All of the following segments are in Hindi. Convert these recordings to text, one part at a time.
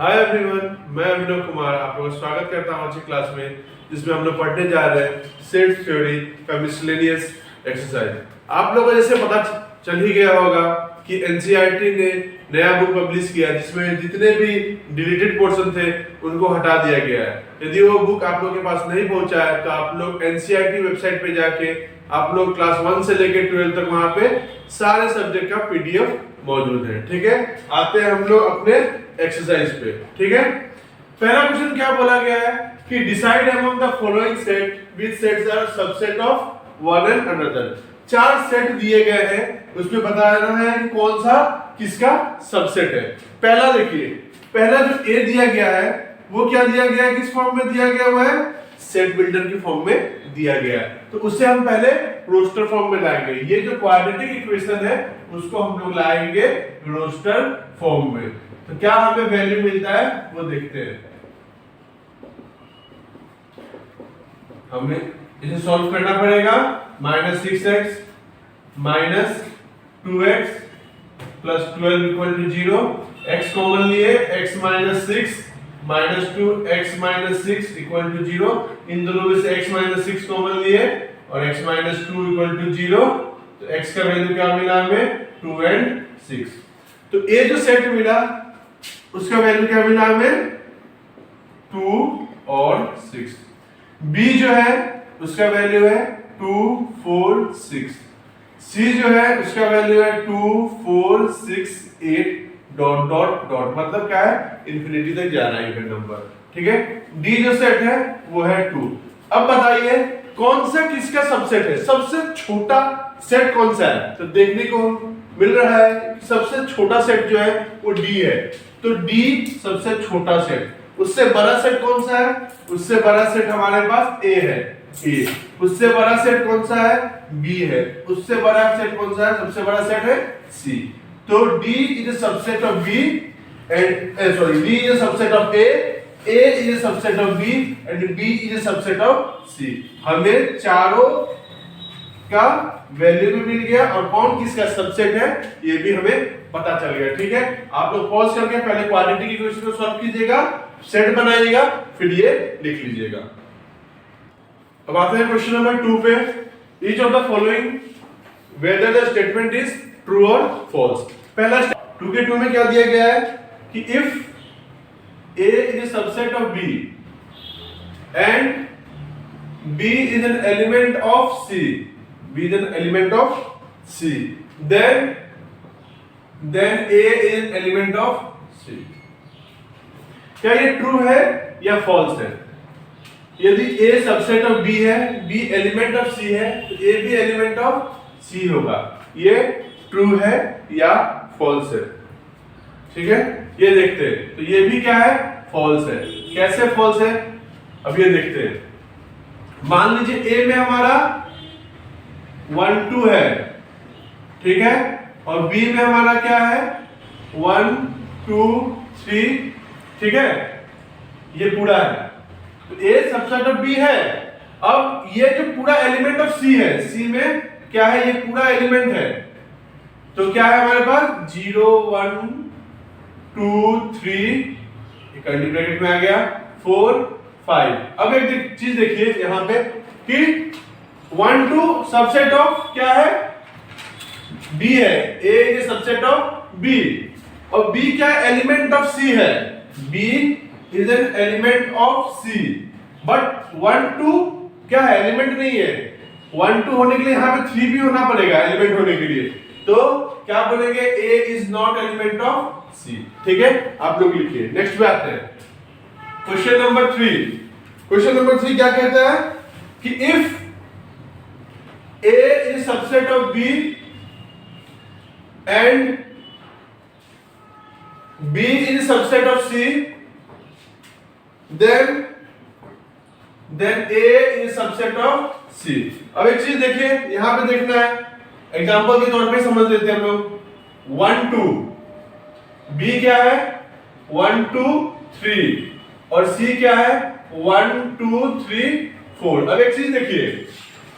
हाय एवरीवन, मैं अभिनव कुमार आप लोगों का स्वागत करता हूं आज की क्लास में, जिसमें हम लोग पढ़ने जा रहे हैं सेट थ्योरी का मिसलेनियस एक्सरसाइज। आप लोगों को जैसे पता चल ही गया होगा कि एनसीईआरटी ने नया बुक पब्लिश किया जिसमें जितने भी डिलीटेड पोर्शन थे उनको हटा दिया गया है। यदि वो बुक आप लोग के पास नहीं पहुंचा है तो आप लोग एनसीईआरटी वेबसाइट पे जाके आप लोग क्लास 1 से लेकर 12 तक वहां पे सारे सब्जेक्ट का पीडीएफ मौजूद है। ठीक है, आते हैं हम लोग अपने एक्सरसाइज पे। ठीक है, पहला क्वेश्चन क्या बोला गया है कि decide among the following set which sets are subset of one and another. चार सेट दिए गए हैं, उसमें बताना है कि कौन सा किसका सबसेट है। पहला देखिए, पहला जो ए दिया गया है वो क्या दिया गया है, किस फॉर्म में दिया गया हुआ है, सेट बिल्डर की फॉर्म में दिया गया है। तो उससे हम पहले रोस्टर फॉर्म में लाएंगे। ये जो क्वाड्रेटिक इक्वेशन है उसको हम लोग लाएंगे रोस्टर फॉर्म में। तो क्या हमें वैल्यू मिलता है वो देखते हैं। हमें इसे सॉल्व करना पड़ेगा। -6x minus 2x plus 12 equal to 0। x common लिए, x minus 6 minus 2 x minus 6 equal to 0। इन दोनों में से x माइनस 6 कॉमन लिए और x माइनस 2 इक्वल टू 0। तो x का वैल्यू क्या मिला हमें, 2 and 6। तो a जो सेट मिला उसका वैल्यू क्या मिला हमें, 2 और 6। b जो है उसका वैल्यू है 2 4 6। c जो है उसका वैल्यू है 2 4 6 8 डॉट डॉट डॉट, मतलब क्या है, इंफिनिटी तक जा रहा है इवन नंबर। ठीक है, d जो सेट है वो है 2। अब बताइए कौन सा किसका सबसेट है, सबसे छोटा सेट कौन सा है। तो देखने को मिल रहा है कि सबसे छोटा सेट जो है वो d है। तो d सबसे छोटा सेट। उससे बड़ा सेट कौन सा है, उससे बड़ा सेट हमारे पास a है, a। उससे बड़ा सेट कौन सा है, b है। उससे बड़ा सेट कौन सा है, सबसे बड़ा सेट है c। तो d is a subset of b and d is a subset of a is a subset of b and b is a subset of c। हमें चारों का वैल्यू भी मिल गया और कौन किसका सबसेट है ये भी हमें पता चल गया। ठीक है, आप लोग पॉज करके पहले क्वाड्रेटिक इक्वेशन को सॉल्व कीजिएगा, सेट बनाइएगा, फिर ये लिख लीजिएगा। अब आते हैं क्वेश्चन नंबर 2 पे। Each of the following whether the statement is true और फॉल्स। पहला 2 के 2 में क्या दिया गया है कि if a is a subset of b and b is an element of c, b is an element of c, then a is an element of c। क्या ये ट्रू है या फॉल्स है। यदि a सबसेट ऑफ b है, b एलिमेंट ऑफ c है, तो a भी एलिमेंट ऑफ c होगा। ये ट्रू है या फॉल्स है। ठीक है, ये देखते हैं। तो ये भी क्या है, फॉल्स है। कैसे फॉल्स है, अब ये देखते हैं। मान लीजिए a में हमारा 1 2 है, ठीक है, और b में हमारा क्या है 1 2 3। ठीक है, ये पूरा है। तो a सबसेट ऑफ b है। अब ये जो पूरा एलिमेंट ऑफ c है, c में क्या है, ये पूरा एलिमेंट है। तो क्या है हमारे पास 0 1 2 3, कर्ली ब्रैकेट में आ गया 4 5। अब एक चीज देखिए यहां पे कि 1 2 सबसेट ऑफ क्या है, b है। a is subset of b और b क्या एलिमेंट ऑफ c है, b is an element of c। But 1 2 क्या है, एलिमेंट नहीं है। 1 2 होने के लिए यहां पे 3 भी होना पड़ेगा एलिमेंट होने के लिए। तो क्या बोलेंगे, a is not element of c। ठीक है, आप लोग लिखिए। नेक्स्ट पे आते हैं क्वेश्चन नंबर 3। क्वेश्चन नंबर 3 क्या कहता है कि if a is subset of b and b इज subset of c, then a is subset of c। अब एक चीज देखिए, यहां पे देखना है, एग्जांपल के तौर पे समझ लेते हैं हम लोग। 1 2, b क्या है 1 2 3 और c क्या है 1 2 3 4। अब एक चीज देखिए,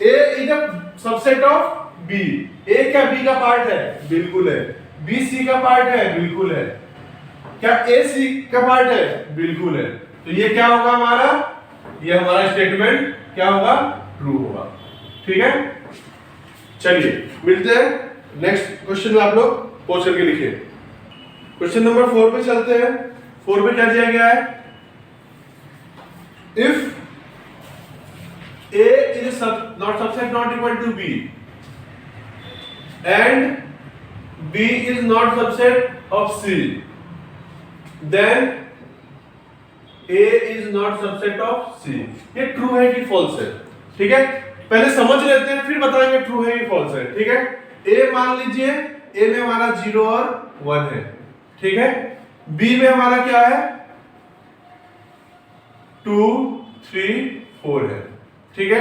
a is a subset of b। a क्या b का पार्ट है, बिल्कुल है। b c का पार्ट है, बिल्कुल है। क्या ए सी का पार्ट है? बिल्कुल है। तो ये क्या होगा हमारा, ये हमारा स्टेटमेंट क्या होगा? ट्रू होगा। ठीक है, चलिए मिलते हैं नेक्स्ट क्वेश्चन में। आप लोग पॉज करके लिखिए। क्वेश्चन नंबर 4 पे चलते हैं। 4 पे क्या दिया गया है? If A is not subset not equal to B and B is not subset of C, then A is not subset of C। ये ट्रू है कि फॉल्स है? ठीक है, पहले समझ लेते हैं फिर बताएंगे ट्रू है कि फॉल्स है। ठीक है, A मान लीजिए A में हमारा 0 और 1 है। ठीक है, B में हमारा क्या है? 2 3 4 है। ठीक है,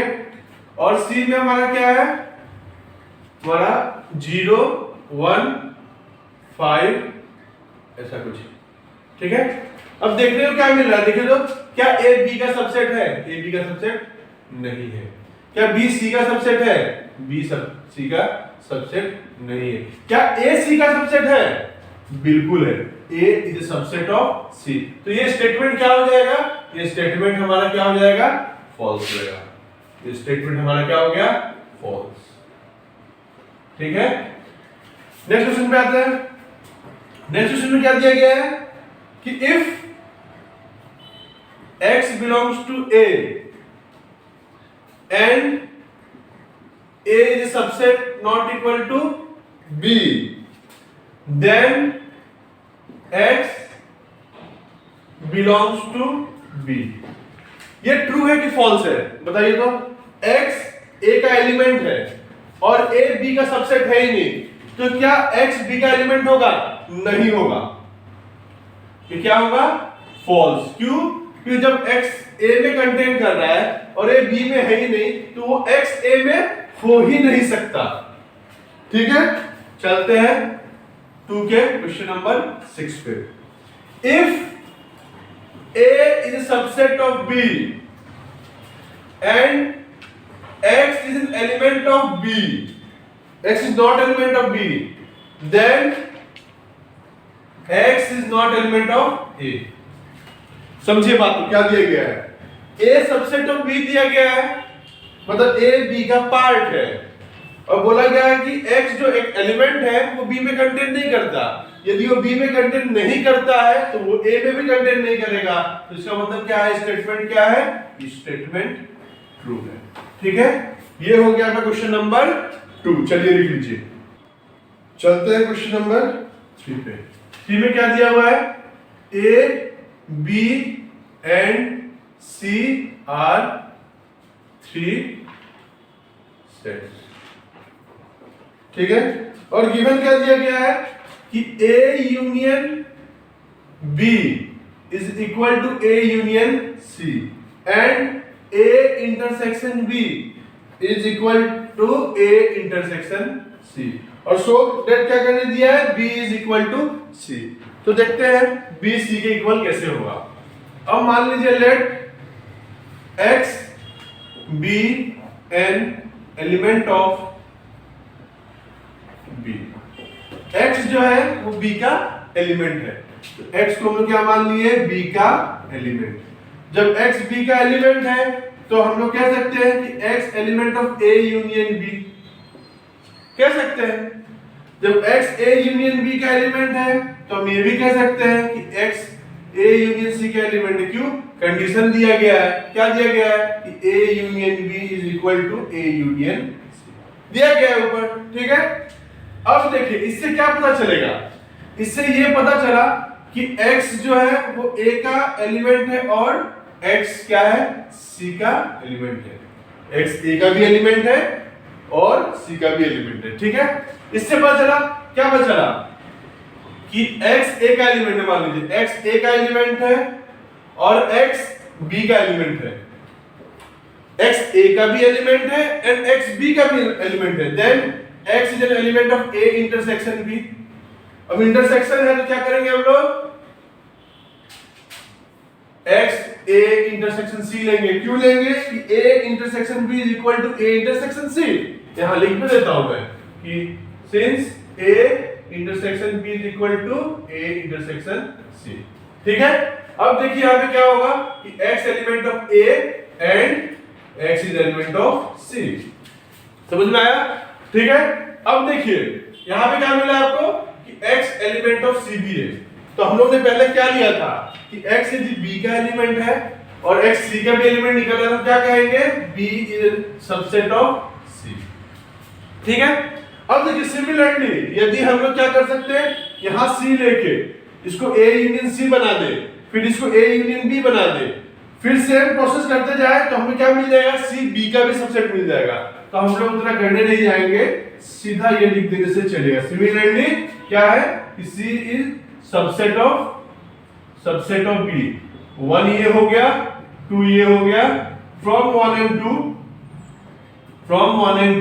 और C में हमारा क्या है? हमारा 0 1 5 ऐसा कुछ। ठीक है, अब देख रहे हो क्या मिल रहा है? देखिए तो क्या A B का सबसेट है? A B का सबसेट नहीं है। क्या B C का सबसेट है? B C का सबसेट नहीं है। क्या A C का सबसेट है? बिल्कुल है। A is a subset of C। तो ये स्टेटमेंट क्या हो जाएगा? ये स्टेटमेंट हमारा क्या हो जाएगा? फॉल्स हो जाएगा। ये स्टेटमेंट हमारा क्या हो गया? फॉल्स। ठीक है, नेक्स्ट क्वेश्चन पे आते हैं। नेक्स्ट क्वेश्चन में क्या दिया गया है कि if x belongs to A and A is a subset not equal to B, then x belongs to B। ये ट्रू है कि फॉल्स है? बताइए तो। x A का एलिमेंट है और A B का सबसेट है ही नहीं, तो क्या x B का एलिमेंट होगा? नहीं होगा। ये क्या होगा? फॉल्स। क्यों? क्योंकि जब x A में कंटेन कर रहा है और A B में है ही नहीं, तो वो x A में हो ही नहीं सकता। ठीक है, चलते हैं 2 के क्वेश्चन नंबर 6 पे। If A is a subset of B and x is an element of B, x is not element of B, then x is not element of A। समझिए बात को, क्या दिया गया है? A सबसेट ऑफ B दिया गया है, मतलब A B का पार्ट है, और बोला गया है कि x जो एक एलिमेंट है वो B में कंटेन नहीं करता। यदि वो B में कंटेन नहीं करता है तो वो A में भी कंटेन नहीं करेगा। तो इसका मतलब क्या है? स्टेटमेंट क्या है? स्टेटमेंट ट्रू है। ठीक है, ये हो गया आपका क्वेश्चन नंबर 2। चलिए लिख लीजिए। चलते हैं क्वेश्चन नंबर 3 पे। 3 में क्या दिया हुआ है? A B and C are 3 sets। ठीक है, और गिवन क्या दिया गया है कि A union B is equal to A union C and A intersection B is equal to A intersection C। और सो डेट क्या करने दिया है? B is equal to C। तो देखते हैं B C के इक्वल कैसे होगा। अब मान लीजिए let X B an element of B। x जो है वो B का एलिमेंट है, तो x को हम क्या मान लिए? B का एलिमेंट। जब x B का एलिमेंट है तो हम लोग कह सकते हैं कि x element of A union B कह सकते हैं। जब x A यूनियन B का एलिमेंट है तो हम ये भी कह सकते हैं कि x A यूनियन C का एलिमेंट है। क्यों? कंडीशन दिया गया है। क्या दिया गया है? कि A union B is equal to A union C दिया गया है ऊपर। ठीक है, अब देखिए इससे क्या पता चलेगा? इससे ये पता चला कि x जो है वो A का एलिमेंट है और x क्या है? C का एलिमेंट है। x A का भी एलिमेंट है और C का भी एलिमेंट है। ठीक है, इससे पता चला क्या पता चला कि x A का एलिमेंट है। मान लीजिए x A का एलिमेंट है और x B का एलिमेंट है। x A का भी एलिमेंट है एंड x B का भी एलिमेंट है, then x is an element of A intersection B। अब इंटरसेक्शन है तो क्या करेंगे हम लोग? x A इंटरसेक्शन C लेंगे। क्यों लेंगे? कि A intersection B is equal to A intersection C। यहां लिख भी देता हूं मैं कि since A intersection B is equal to A intersection C. ठीक है, अब देखिए यहाँ पे क्या होगा कि x element of A and x is element of C. समझ में आया? ठीक है, अब देखिए यहाँ पे क्या मिला आपको कि x एलिमेंट ऑफ सी भी है। तो हम लोग ने पहले क्या लिया था कि x यदि b का एलिमेंट है और x c का भी एलिमेंट निकल रहा है तो क्या कहेंगे b इज सबसेट ऑफ c। ठीक है, अब देखिए सिमिलरली यदि हम लोग क्या कर सकते हैं, यहां c लेके इसको a यूनियन c बना दे, फिर इसको a यूनियन b बना दे, फिर सेम प्रोसेस करते जाए तो हमें क्या मिल जाएगा, c b का भी सबसेट मिल जाएगा। तो हम लोग उतना करने नहीं जाएंगे, सीधा ये लिख देने से चलेगा। सिमिलरली क्या है कि c is subset of b। 1 ये हो गया, 2 ये हो गया, फ्रॉम 1 and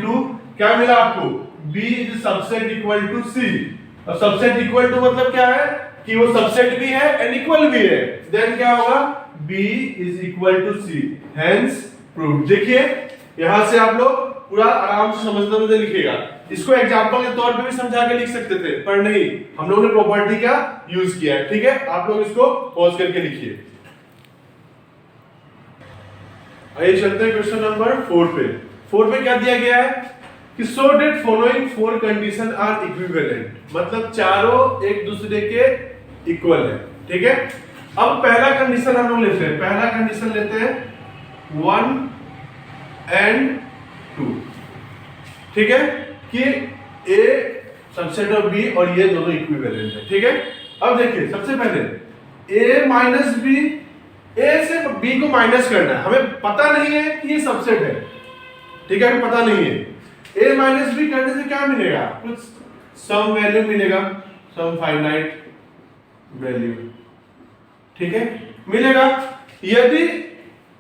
2 क्या मिला आपको, b इज सबसेट इक्वल टू c। अब सबसेट इक्वल टू मतलब क्या है कि वो सबसेट भी है एंड इक्वल भी है, देन क्या होगा b is equal to c, hence prove. देखिए यहां से आप लोग पूरा आराम से समझते लिखिएगा। इसको एग्जांपल के तौर पे भी समझा के लिख सकते थे, पर नहीं, हम लोगों ने प्रॉपर्टी का यूज किया है। ठीक है, आप लोग इसको पॉज करके लिखिए। आइए चलते हैं क्वेश्चन नंबर 4 पे। 4 पे क्या दिया गया है कि so that following 4 condition are equivalent, मतलब चारों एक दूसरे के इक्वल है। ठीक है, अब पहला कंडीशन हम लोग लेते हैं, पहला कंडीशन लेते हैं 1 and 2। ठीक है, कि a सबसेट ऑफ b और ये दोनों इक्विवेलेंट है। ठीक है, अब देखिए सबसे पहले a माइनस b, a से b को माइनस करना है, हमें पता नहीं है कि ये सबसेट है। ठीक है, हमें पता नहीं है, a माइनस b करने से क्या मिलेगा, कुछ सम वैल्यू मिलेगा, सम फाइनाइट वैल्यू। ठीक है, मिलेगा। यदि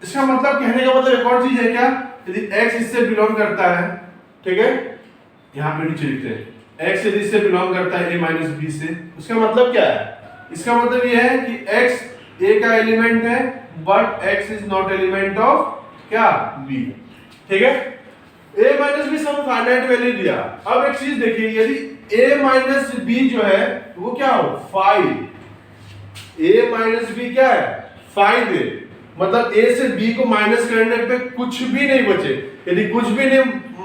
इसका मतलब कहने का मतलब एक और चीज है क्या, यदि x इससे बिलोंग करता है, ठीक है, यहां पे नीचे लिखते हैं x यदि इससे बिलोंग करता है a माइनस b से, उसका मतलब क्या है, इसका मतलब यह है कि x a का एलिमेंट है but x is not element of क्या b। ठीक है, a minus b some finite value दिया। अब एक चीज देखिए, यदि a माइनस b जो है वो क्या हो 5, a माइनस b क्या है 5 है, मतलब a से b को माइनस करने पे कुछ भी नहीं बचे। यदि कुछ भी नहीं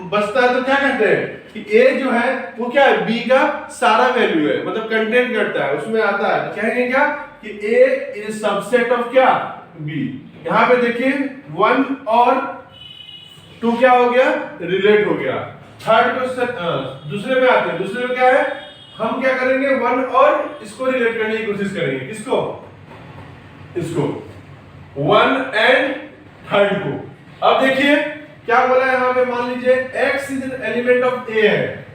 बचता है तो क्या कहते हैं कि a जो है वो क्या है b का सारा वैल्यू है, मतलब कंटेंट करता है, उसमें आता है। तो कहेंगे क्या कि a इज सबसेट ऑफ क्या b। यहां पे देखिए 1 और 2 क्या हो गया, रिलेट हो गया। थर्ड क्वेश्चन दूसरे में आते हैं, दूसरे में क्या है, हम क्या करेंगे 1 और इसको रिलेट करने की कोशिश करेंगे, किसको, इसको 1 एंड थर्ड को। अब देखिए क्या बोला है यहां पे, मान लीजिए x is an element of a है।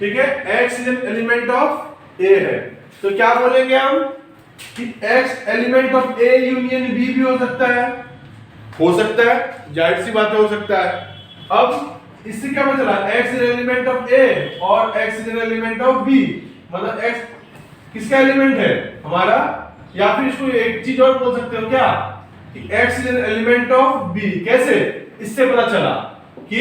ठीक है, x is an element of a है, तो क्या बोलेंगे हम कि x element of a union b भी हो सकता है, जाहिर सी बात है, हो सकता है। अब इससे क्या पता चला, x is element of a और x is element of b, मतलब x किसका एलिमेंट है हमारा, या फिर इसको एक चीज और बोल सकते हो क्या कि x is element of b। कैसे, इससे पता चला कि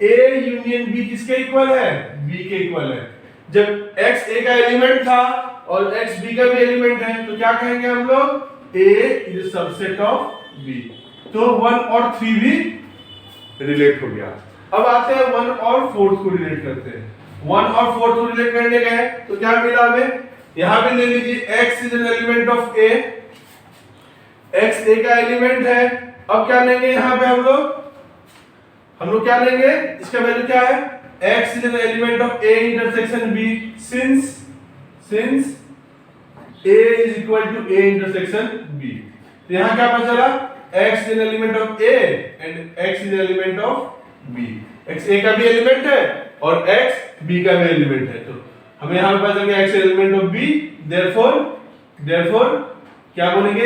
a यूनियन b किसके इक्वल है, b के इक्वल है। जब x a का एलिमेंट था और x b का भी एलिमेंट है तो क्या कहेंगे हम लोग, a is subset of b। तो 1 और 3 भी रिलेट हो गया। अब आते हैं 1 और 4 को रिलेट करते हैं। 1 और 4 को रिलेट करने गए तो क्या मिला हमें, यहां पे ले लीजिए x is an element of a, x a का एलिमेंट है। अब क्या लेंगे यहां पे हम लोग क्या लेंगे, इसका वैल्यू क्या है, x is an element of a intersection b, since a is equal to a intersection b। तो यहां क्या पता चला, x is an element of a and x is an element of b। x a का भी एलिमेंट है और x b का भी एलिमेंट है, तो हमें यहां पे पता चल गया x element of b, therefore क्या बोलेंगे, a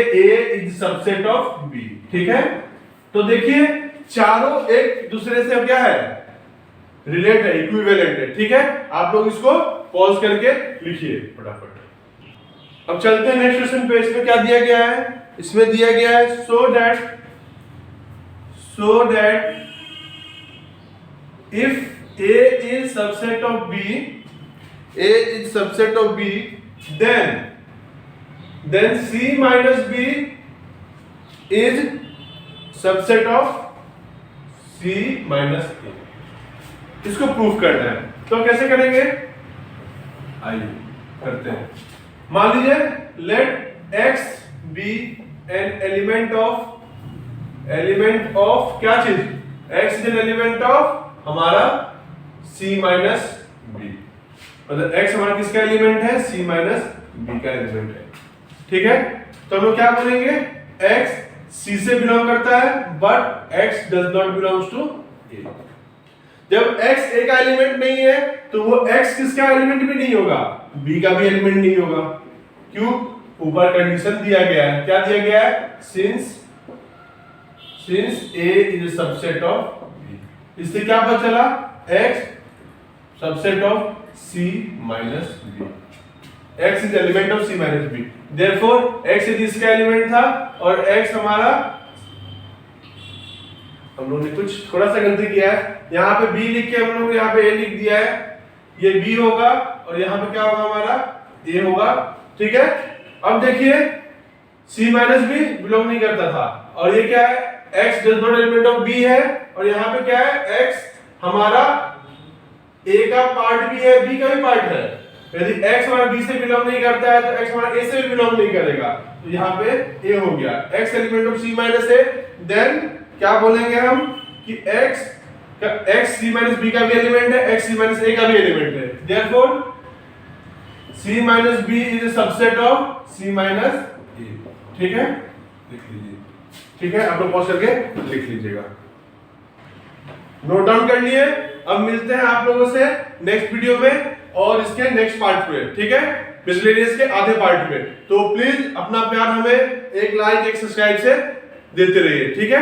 is subset of b। ठीक है, तो देखिए चारों एक दूसरे से क्या है, रिलेट है, इक्विवेलेंट है। ठीक है, आप लोग इसको पॉज करके लिखिए फटाफट। अब चलते हैं नेक्स्ट क्वेश्चन पे। इसमें क्या दिया गया है, इसमें दिया गया है so that if a is subset of b A is subset of B, then C minus B is subset of C minus A। इसको प्रूफ करना है, तो कैसे करेंगे, आइए करते हैं। मान लीजिए let X be an element of क्या चीज, X is an element of हमारा C minus B, मतलब X हमारा किसका एलिमेंट है, C minus B का एलिमेंट है, ठीक है। तो हम लोग क्या बोलेंगे, X C से बिलोंग करता है but X does not belongs to A। जब X A का एलिमेंट नहीं है तो वो X किसका एलिमेंट भी नहीं होगा, B का भी एलिमेंट नहीं होगा। क्यों, ऊपर कंडीशन दिया गया है, क्या दिया गया है, since A is a subset of B। इससे क्या पता चला, X subset of C minus B, X is element of C minus B, therefore X is इसका एलिमेंट था और X हमारा, हम लोगों ने कुछ थोड़ा सा गलती किया है, यहाँ पे B लिख के हम लोग यहाँ पे A लिख दिया है, ये B होगा और यहाँ पे क्या होगा हमारा A होगा, ठीक है। अब देखिए C माइनस B बिलोंग नहीं करता था और ये क्या है, X does not element of B है और यहाँ पे क्या है, X हमारा A का पार्ट भी है, B का भी पार्ट है। यदि X हमारा B से बिलोंग नहीं करता है तो X हमारा A से भी बिलोंग नहीं करेगा, तो यहाँ पे A हो गया, X element of C minus A। Then क्या बोलेंगे हम कि X C माइनस B का भी एलिमेंट है, X C माइनस A का भी एलिमेंट है, therefore C minus B is a subset of C minus A, ठीक है, लिख लीजिए, ठीक है, आप लोग पॉज करके लिख लीजिएगा, नोट डाउन कर लिए। अब मिलते हैं आप लोगों से नेक्स्ट वीडियो में और इसके नेक्स्ट पार्ट में, ठीक है, मिसलेनियस के आधे पार्ट में। तो प्लीज अपना प्यार हमें एक लाइक एक सब्सक्राइब से देते रहिए, ठीक है।